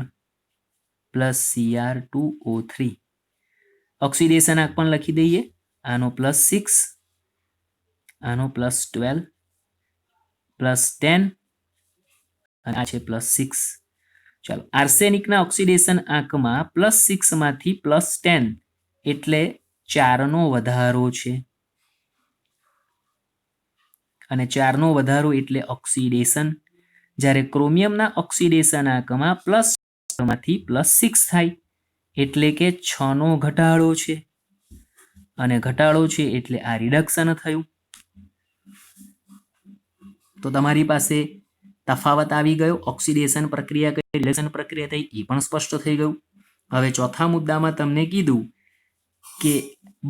Speaker 1: plus Cr2O3. Oxidation આંક પણ લખી દઈએ. આનો +6, આનો +12, +10 અને આ છે +6. ચાલો આર્સેનિકના ઓક્સિડેશન આંકમાં +6 માંથી +10 એટલે 4 નો વધારો છે અને 4 નો વધારો એટલે ઓક્સિડેશન. જ્યારે ક્રોમિયમના ઓક્સિડેશન આંકમાં +6 માંથી +6 થાય એટલે કે 6 નો ઘટાડો છે અને ઘટાડો છે એટલે આ રિડક્શન થયું. તો તમારી પાસે તફાવત આવી ગયો. ઓક્સિડેશન પ્રક્રિયા કઈ, રિડક્શન પ્રક્રિયા થઈ, એ પણ સ્પષ્ટ થઈ ગયું. હવે ચોથા મુદ્દામાં તમને કીધું કે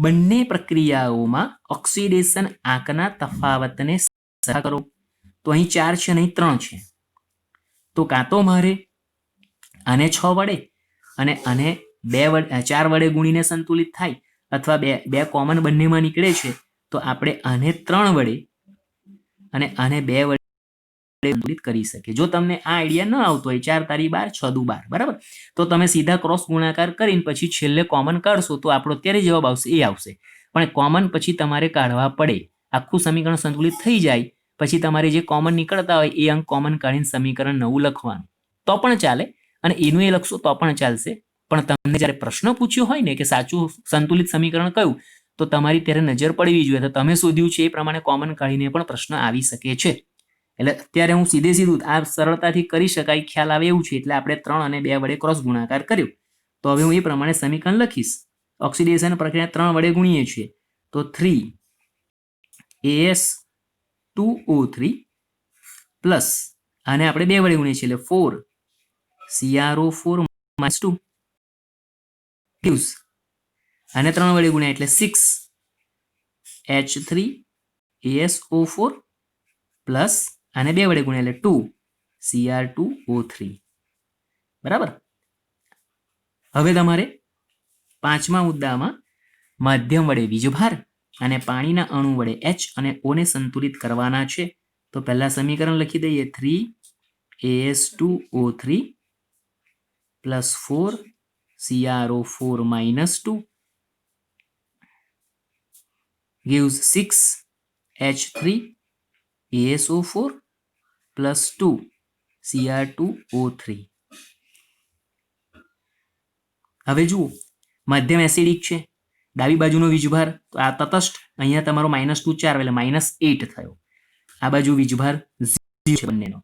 Speaker 1: બંને પ્રક્રિયાઓમાં ઓક્સિડેશન આંકના તફાવતને સરખા કરો. તો અહીં 4 છે નહીં 3 છે, તો કાં તો મારે આને 6 વડે અને આને 4 વડે ગુણીને સંતુલિત થાય, અથવા બે કોમન બંનેમાં નીકળે છે તો આપણે આને 3 વડે અને આને 2 વડે સંતુલિત કરી શકીએ. જો તમને આ આઈડિયા ન આવતો હોય 4 તારી 12, 6 દુ 12, બરાબર, તો તમે સીધા ક્રોસ ગુણાકાર કરીને પછી છેલ્લે કોમન કાઢશો તો આપણો અત્યારે જવાબ આવશે એ આવશે. પણ કોમન પછી તમારે કાઢવા પડે. આખું સમીકરણ સંતુલિત થઈ જાય પછી તમારે જે કોમન નીકળતા હોય એ અંક કોમન કાઢીને સમીકરણ નવું લખવાનું તો પણ ચાલે, અને એનું એ લખશો તો પણ ચાલશે. પણ તમને જ્યારે પ્રશ્ન પૂછ્યો હોય ને કે સાચું સંતુલિત સમીકરણ કયું, તો તમારી ત્યારે નજર પડવી જોઈએ. તો તમે શોધ્યું છે એ પ્રમાણે કોમન કાઢીને પણ પ્રશ્ન આવી શકે છે. એટલે અત્યારે હું સીધું આ સરળતાથી કરી શકાય ખ્યાલ આવે એવું છે એટલે આપણે 3 અને 2 વડે ક્રોસ ગુણાકાર કર્યો. તો હવે હું એ પ્રમાણે સમીકરણ લખીશ. ઓક્સિડેશન પ્રક્રિયા 3 વડે ગુણીએ છીએ તો 3AS2O3 પ્લસ આને આપણે 2 વડે ગુણીએ છીએ એટલે 4CrO4 - 2 gives આને 3 વડે ગુણ્યા એટલે 6H3ASO4 પ્લસ આને 2 વડે ગુણ્યા એટલે 2Cr2O3. બરાબર. હવે તમારે પાંચમા મુદ્દામાં માધ્યમ વડે વીજભાર અને પાણીના અણુ વડે H અને O ને સંતુલિત કરવાના છે. તો પહેલા સમીકરણ લખી દઈએ. 3AS2O3 plus 4CrO4 minus 2 gives 6H3ASO4 plus 2Cr2O3. હવે જુઓ માધ્યમ એસિડિક છે, ડાબી બાજુનો વીજભાર તો આ તટસ્થ, અહીંયા તમારો -2 4 એટલે -8 થયો. આ બાજુ વીજભાર 0 છે બંનેનો,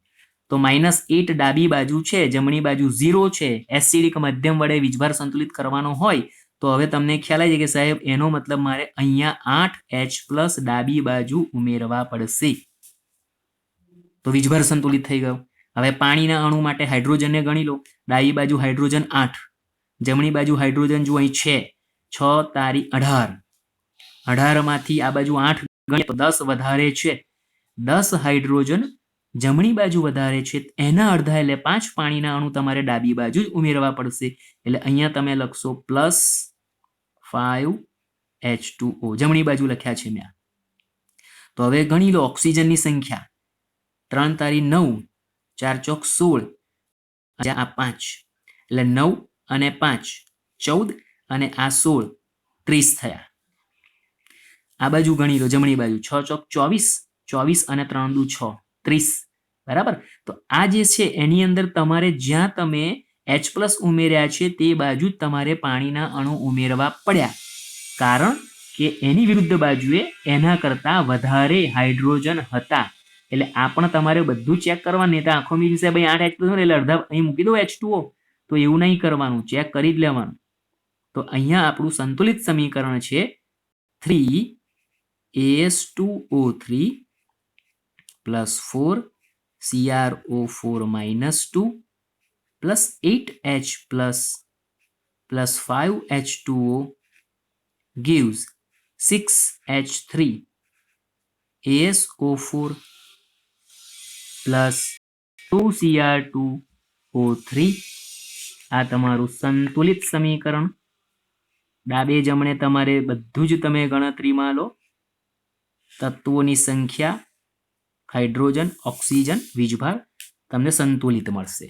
Speaker 1: તો -8 ડાબી બાજુ છે, જમણી બાજુ 0 છે. એસિડિક માધ્યમ વડે વીજભાર સંતુલિત કરવાનો હોય તો હવે તમને ખ્યાલ આવી જાય કે સાહેબ એનો મતલબ મારે અહીંયા 8H+ ડાબી બાજુ ઉમેરવા પડશે. તો વીજભાર સંતુલિત થઈ ગયો. હવે પાણીના અણુ માટે હાઇડ્રોજનને ગણી લો. ડાબી બાજુ હાઇડ્રોજન 8, જમણી બાજુ હાઇડ્રોજન જો અહીં છે 6 તારી 18, 18 માંથી આ બાજુ 8 ગણીએ તો 10 વધારે છે. 10 હાઇડ્રોજન જમણી બાજુ વધારે છે, એના અડધા એટલે 5 પાણીના અણુ તમારે ડાબી બાજુ જ ઉમેરવા પડશે. એટલે અહીંયા તમે લખશો +5H2O, જમણી બાજુ લખ્યા છે મેં. તો હવે ગણી લો ઓક્સિજનની સંખ્યા. 3 તારી 9, 4 ચોક 16, આ 5, એટલે 9 અને 5 14 અને આ 16 30 થયા. આ બાજુ ગણી લો જમણી બાજુ, 6 ચોક 24, 24 અને 3 દુ 6, 30. બરાબર. તો આ જે છે એની અંદર તમારે જ્યાં તમે H+ ઉમેર્યા છે તે બાજુ જ તમારે પાણીના અણુ ઉમેરવા પડ્યા, કારણ કે એની વિરુદ્ધ બાજુએ એના કરતા વધારે હાઇડ્રોજન હતા. એટલે આ પણ તમારે બધું ચેક કરવાનું. નહીં તો આખો મીન્સ ભાઈ 8 H+ એટલે અડધા અહીં મૂકી દો H2O, તો એવું નહીં કરવાનું, ચેક કરી જ લેવાનું. તો અહીંયા આપણું સંતુલિત સમીકરણ છે 3as2O3 plus 4CrO4 - 2 plus 8H plus 5H2O gives 6H3 AsO4 plus 2Cr2O3. આ તમારું સંતુલિત સમીકરણ. ડાબે જમણે તમારે બધું જ તમે ગણતરીમાં લો. તત્વોની સંખ્યા, હાઇડ્રોજન, ઓક્સિજન, વીજભાર તમને સંતુલિત મળશે.